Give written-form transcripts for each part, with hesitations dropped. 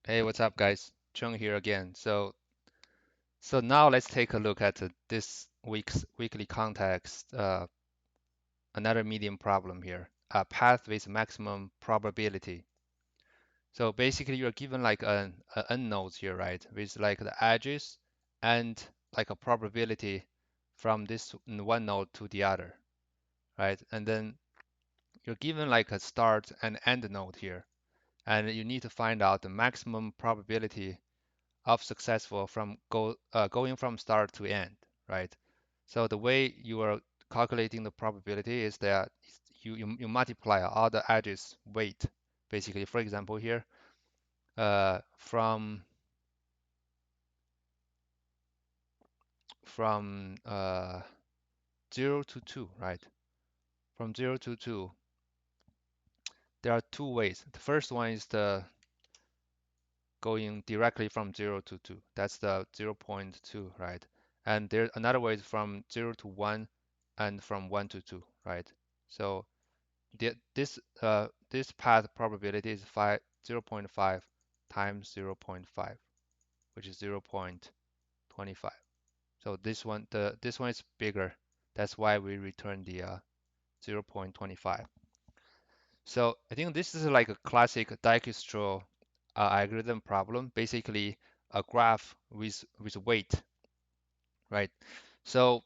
Hey, what's up, guys? Chung here again. So now let's take a look at this week's weekly context. Another medium problem here. A path with maximum probability. So basically, you're given like an node here, right? With like the edges and like a probability from this one node to the other, right? And then you're given like a start and end node here, and you need to find out the maximum probability of successful from going from start to end, right? So the way you are calculating the probability is that you multiply all the edges weight, basically. For example, here from 0 to 2, right? From 0 to 2, there are two ways. The first one is the going directly from 0 to 2. That's the 0.2, right? And there another way is from 0 to 1 and from 1 to 2, right? So this path probability is 0.5 times 0.5, which is 0.25. So this one is bigger. That's why we return the 0.25. So I think this is like a classic dichotomous algorithm problem, basically a graph with weight, right? So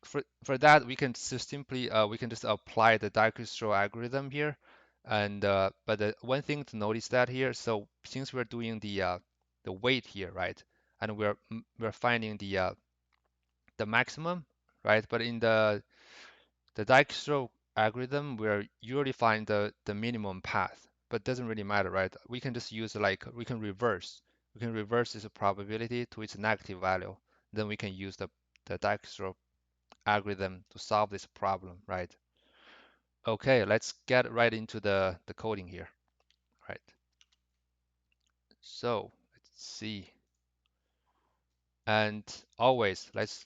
for that we can just simply we can just apply the dichotomous algorithm here, and but the one thing to notice that here, so since we're doing the weight here, right, and we're finding the maximum, right? But in the Dijkstra algorithm, we usually find the minimum path, but it doesn't really matter, right? We can just use like we can reverse this probability to its negative value. Then we can use the Dijkstra algorithm to solve this problem, right? Okay, let's get right into the coding here, right? So let's see, and always let's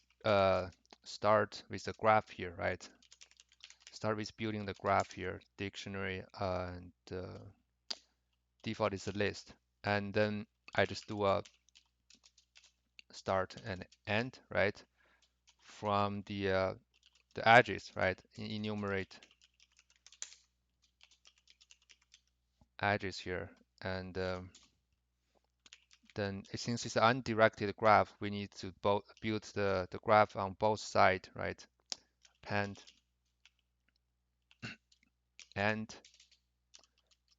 start with the graph here, right? Start with building the graph here, dictionary, and default is a list. And then I just do a start and end, right? From the edges, right? Enumerate edges here. And then since it's an undirected graph, we need to build the graph on both sides, right? Append and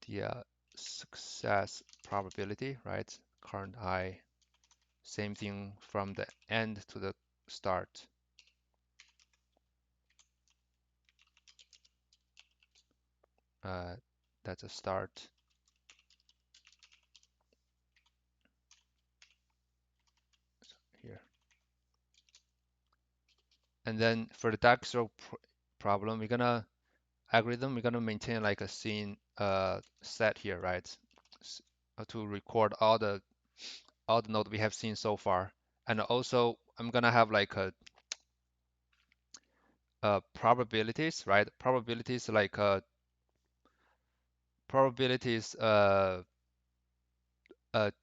the success probability, right? Current I. Same thing from the end to the start. Uh, that's a start here. And then for the Dijkstra problem, we're gonna maintain like a scene set here, right? To record all the nodes we have seen so far. And also I'm gonna have like probabilities, right? Probabilities like probabilities a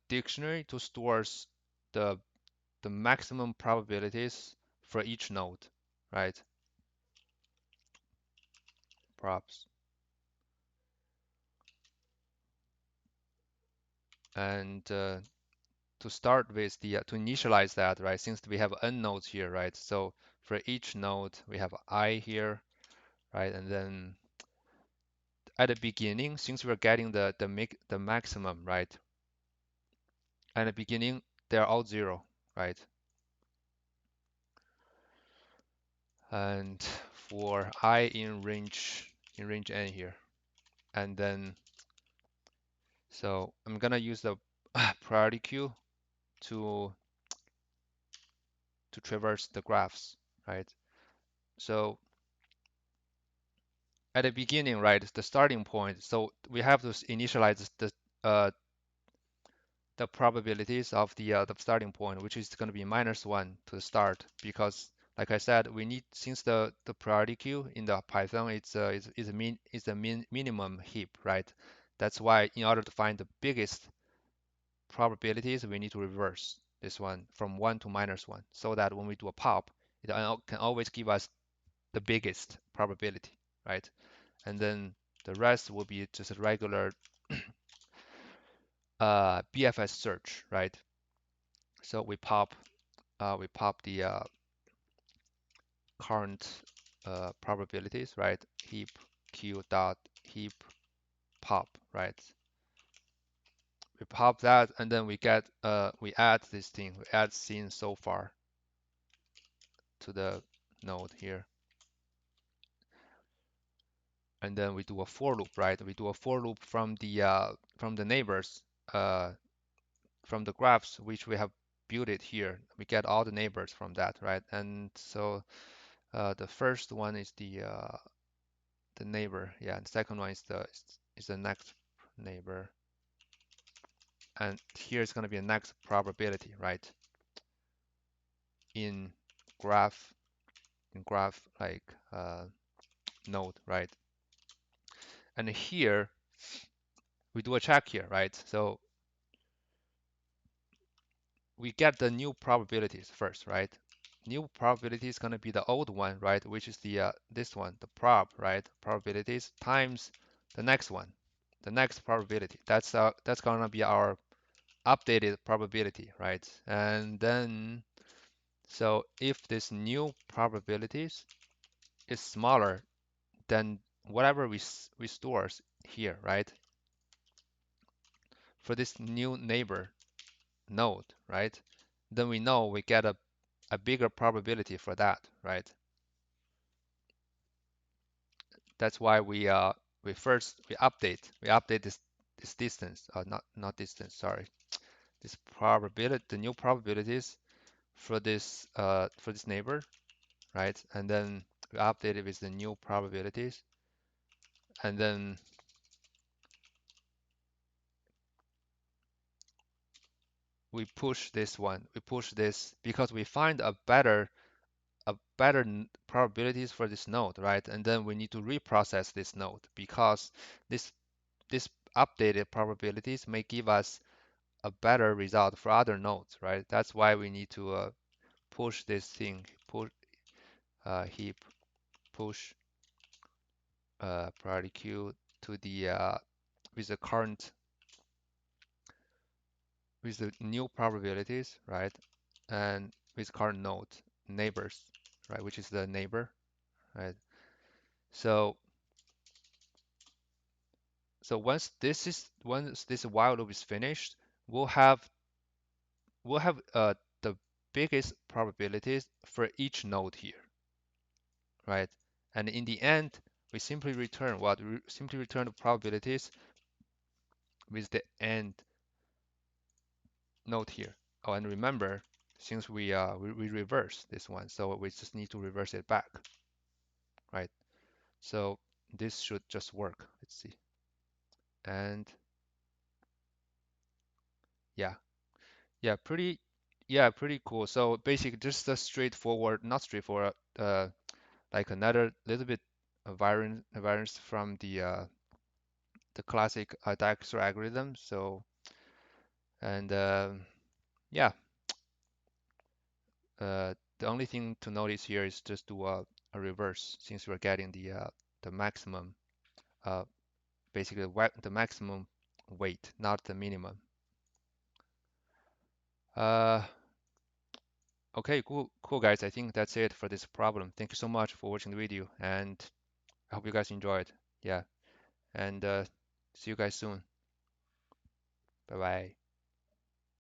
dictionary to stores the the maximum probabilities for each node, right? Props. And to start with to initialize that, right? Since we have n nodes here, right? So for each node we have I here, right? And then at the beginning, since we're getting the maximum, right? At the beginning they're all zero, right? And for I in range n here, and then so I'm gonna use the priority queue to traverse the graphs, right? So at the beginning, right, the starting point. So we have to initialize uh, the probabilities of the starting point, which is going to be -1 to the start, because like I said, we need, since the priority queue in the Python is a minimum heap, right? That's why in order to find the biggest probabilities, we need to reverse this one from 1 to -1, so that when we do a pop, it can always give us the biggest probability, right? And then the rest will be just a regular BFS search, right? So we pop the current probabilities, right? Heap q dot heap pop, right? We pop that, and then we add this thing, we add seen so far to the node here, and then we do a for loop, right? We do a for loop from the neighbors, from the graphs which we have built it here. We get all the neighbors from that, right? And so the first one is the neighbor, yeah. The second one is the next neighbor, and here is going to be a next probability, right? In graph like node, right? And here we do a check here, right? So we get the new probabilities first, right? New probability is going to be the old one, right? Which is the this one, the prob, right? Probabilities times the next one, the next probability. That's going to be our updated probability, right? And then so if this new probabilities is smaller than whatever we stores here, right? For this new neighbor node, right? Then we know we get a bigger probability for that, right? That's why we first we update this distance, not distance, sorry, this probability, the new probabilities for this neighbor, right? And then we update it with the new probabilities, and then we push this one, we push this because we find a better probabilities for this node, right? And then we need to reprocess this node because this this updated probabilities may give us a better result for other nodes, right? That's why we need to push this thing, push heap push priority queue to the with the current with the new probabilities, right? And with current node neighbors, right? Which is the neighbor, right? So once this while loop is finished, we'll have the biggest probabilities for each node here, right? And in the end, we simply return what? We simply return the probabilities with the end node here. Oh, and remember, since we reverse this one, so we just need to reverse it back, right? So this should just work. Let's see. And yeah, yeah, pretty cool. So basically, just a straightforward, not straightforward, like another little bit variance from the classic Dijkstra algorithm. So and yeah, the only thing to notice here is just do a reverse since we're getting the maximum, uh, basically the maximum weight, not the minimum. Uh, okay, cool guys. I think that's it for this problem. Thank you so much for watching the video, and I hope you guys enjoyed. Yeah, and see you guys soon. Bye bye.